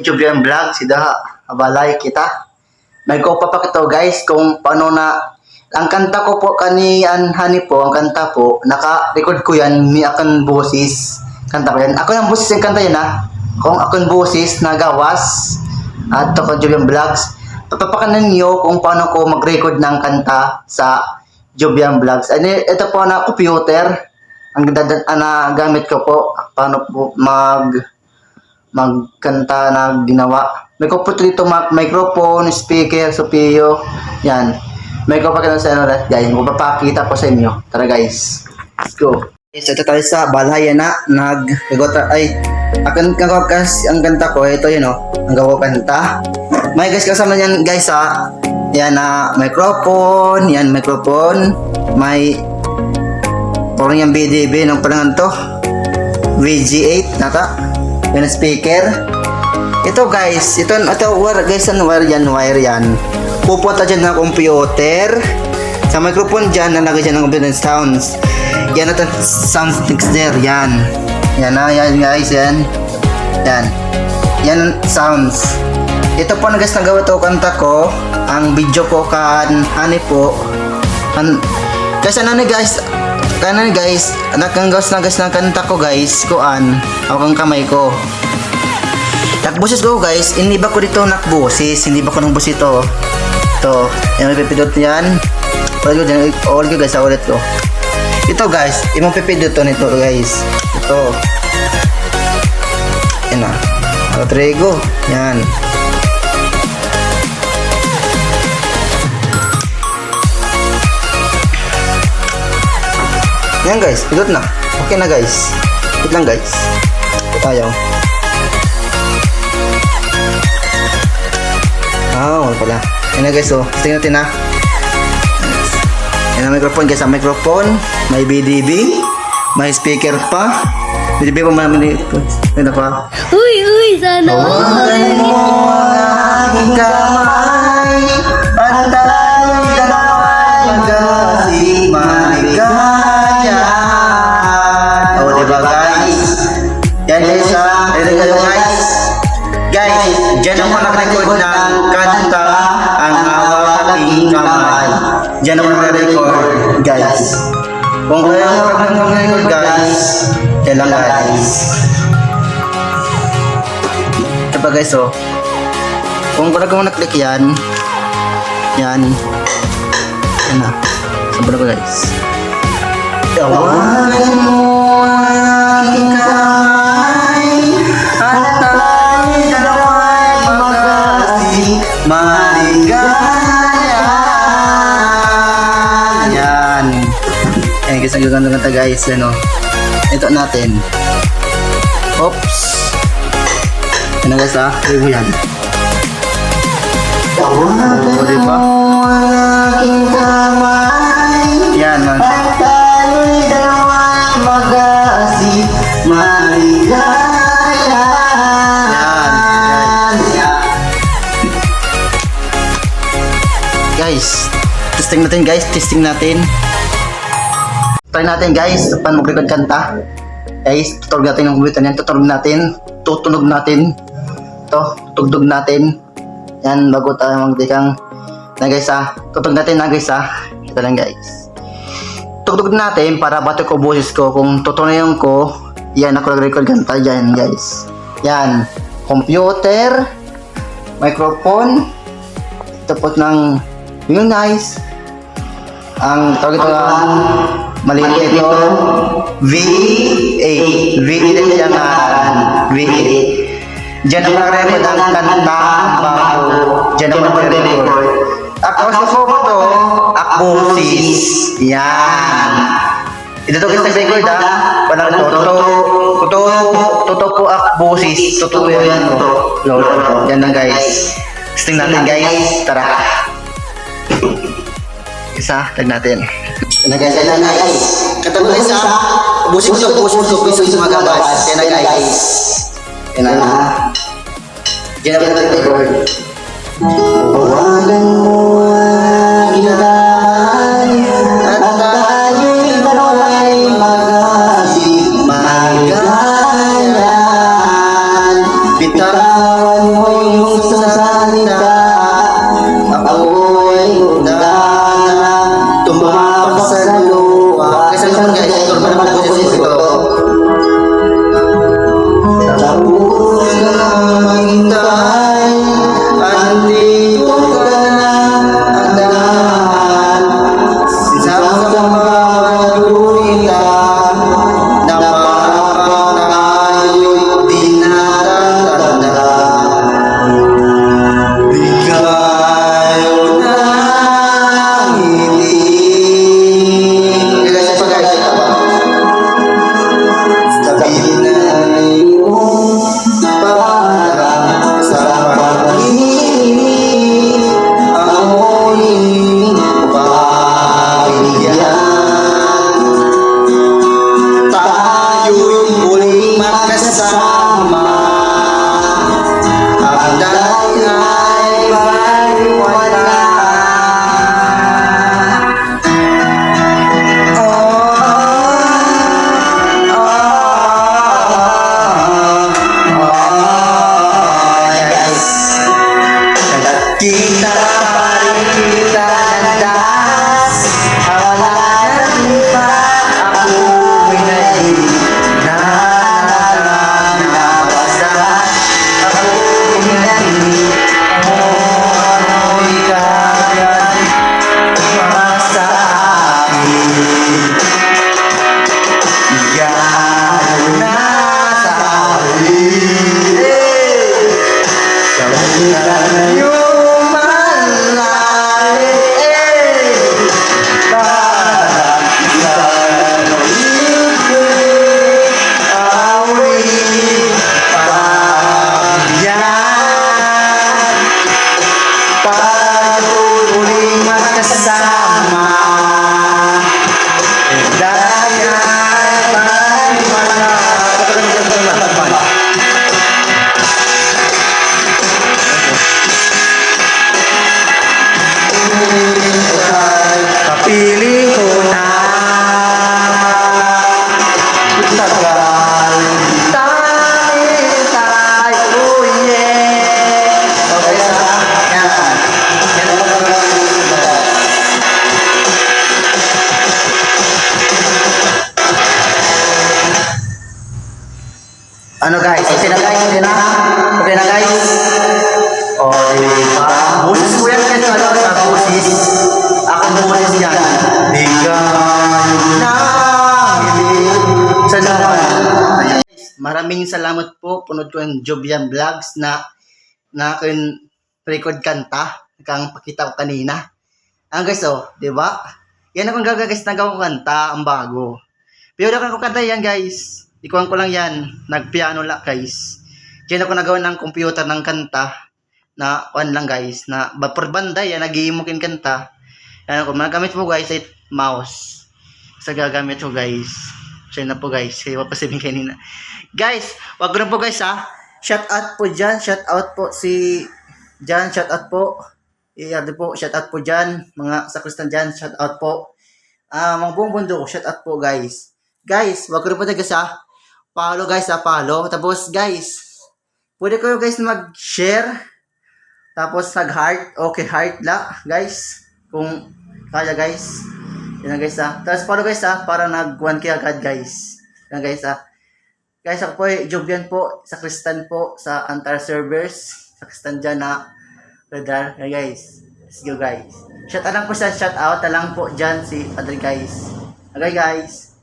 Jubian Vlog, si Daha, abalay kita. Nagpapakita guys kung paano na ang kanta ko po hani po, ang kanta po, naka-record ko yan, may akong boses. Kanta ko yan. Ako yung boses yung kanta yan ha. Kung akong boses na gawas at ako Jubian Vlogs, papapakanan niyo kung paano ko mag-record ng kanta sa Jubian Vlogs. Ito po na computer, ang gamit ko po, paano po magkanta na ginawa. May ko po dito microphone, speaker, supio. Yan. May ko pa sa ano guys. Magpapakita ko sa inyo. Tara guys. Let's go. Guys, ito tayo sa balaya na ang kanta ko. Ito yun ang gawa kanta. May guys kasama yan guys ha. Yan na microphone. Yan microphone. May parang yung BDB ng palangan to. VG8 nata. Yan speaker. Ito guys, ito wire guys, wire yan. Pupunta dyan ng computer. Sa microphone dyan, nalagay dyan ng computer sounds. Yan natin sound mixer, yan. Yan guys, yan. Yan sounds. Ito po na guys, nagawa to kanta ko. Ang video ko hani po. Guys, nakanggas na guys ng kanta ko guys, ako ang kamay ko. Nakboses ko guys, iniba ko dito nakboses, hindi ba ko ng boses ito. Ito, yung pipidot yan. Ulit ko guys, ulit ko. Ito guys, yung pipidot to nito guys. Ito. Yan na. Rodrigo, yan. Yan guys, pidot na. Okay na guys. Wait lang guys. Ayaw. Wala pala. Yan na guys, tingnan natin ha. Yan ang microphone guys, ang microphone. May BDB. May speaker pa. BDB pa marami dito. Yan na pa. Uy, sana. Tawagan mo ang aking kamay. At tayo'y dalawa'y magkasing maligaya. Diba guys? Yan guys ha. Ayan guys. Guys, dyan ako nag-record ng kanta ang aking kamay. Dyan ako nag-record guys. Kung kaya ako nag-record guys, yan lang guys. Ito pa guys kung kung nag-click yan na. Sabi na ba guys? Tawagan mo ang aking kamay at tayo'y dalawa'y magkasing maligaya. Yan guys, ang gaganda guys. Ito natin. Oops. Yan na guys review yan. Tawagan diba? Mo ang aking kamay. Yan man. At tayo'y dalawa'y magkasing maligaya. Guys, testing natin. Try natin guys, paano mag-record kanta. Guys, tutunog natin ng computer yan, tutunog natin. Tutugtog natin. Yan, bago tayo magdikang na guys tutugtog natin na guys ito lang guys. Tutugtog natin para bato ko boses ko, kung tutunayan ko, yan ako nag-record kanta dyan guys. Yan, computer, microphone, tapos ng yun guys, ang tawag ito maliit ito V8 yan V8. Diyan ako nag-record ang kanta bago. Diyan ako nag-record. Tapos ko ito akbosis. Yan. Ito guys nag-record walang totoo po akbosis. Totoo yan yan lang guys. Testing natin guys. Tara. Isa, tag natin. Yan na guys, Kata mo guys busin ko piso magabas. Yan na guys. Yan na. Diyan na nag-record. Tawagan mo ang aking kamay at tayo'y dalawa'y magkasing maligaya. Bitaw mo yung salita, ako'y gana, tumapag sa lupa. Kasi naman guys, ito naman po siya ito. Sa puso na maghintay, andito ka na, andahan. Sa mga gunita, napapang tayo'y di natatanda. Bigayo ng ngiti. Kaya siya pa guys, ito pa. Sabihin na iyong parang sa pag-ibig, ako'y pagbigyan. Tayo'y muling magkasama, ang dahil ay baliwala. Yes. Kita pa rin kita landas, hawalanan pa ako'y naghinanabasan. Ako'y naghinanabasan. Ako'y kagad sa akin. Gano'n na sa akin. Sabihan na yung malalim, parang isang ibig, awit, pagyan. Tayo'y muling magkasama, dahil ay baliwala. Kapili ko na tagal tayo, yeah. Okay, yan. Yan ang ano guys? Okay na guys? Okay na? Okay na guys? O, diba? Busis ko yan guys. Ano sa busis? Ako busis yan. Bigayo ng ngiti. Salamat. Maraming salamat po. Punod ko yung Jovian Vlogs na akin record kanta. Kang pakita ko kanina. Ang guys, oh, di ba? Yan akong gagagas na gawang kanta, ang bago. Pero ako kanta yan guys. Ikuhan ko lang yan. Nagpiano lang guys. Diyan ako nagawa ng computer ng kanta. Na one lang guys. Na per banda yan. Nag-iimukin kanta. Yan ako. Magagamit mo guys ay mouse. Sa gagamit ko guys. Siya na po guys. Kaya papasibing kanina. Guys, wag ko na po guys ha. Shout out po dyan. Shout out po si dyan. Shout out po. Iyado po. Shout out po dyan. Mga sakristan dyan. Shout out po. Mga buong mundo. Shout out po guys. Guys, wag ko na po na guys ha. Follow guys ha. Follow. Tapos guys, pwede kayo guys mag-share. Tapos nag-heart. Okay, heart la guys. Kung kaya guys. Yan na guys ha. Tapos follow guys ha. Para nag-1K agad guys. Yan guys ha. Guys, ako po ay Jovian po, sakristan po sa Antar servers. Sakristan dyan na radar. Hey guys, let's go guys. Shout out lang po sa shout out lang po dyan si Padre guys. Okay guys.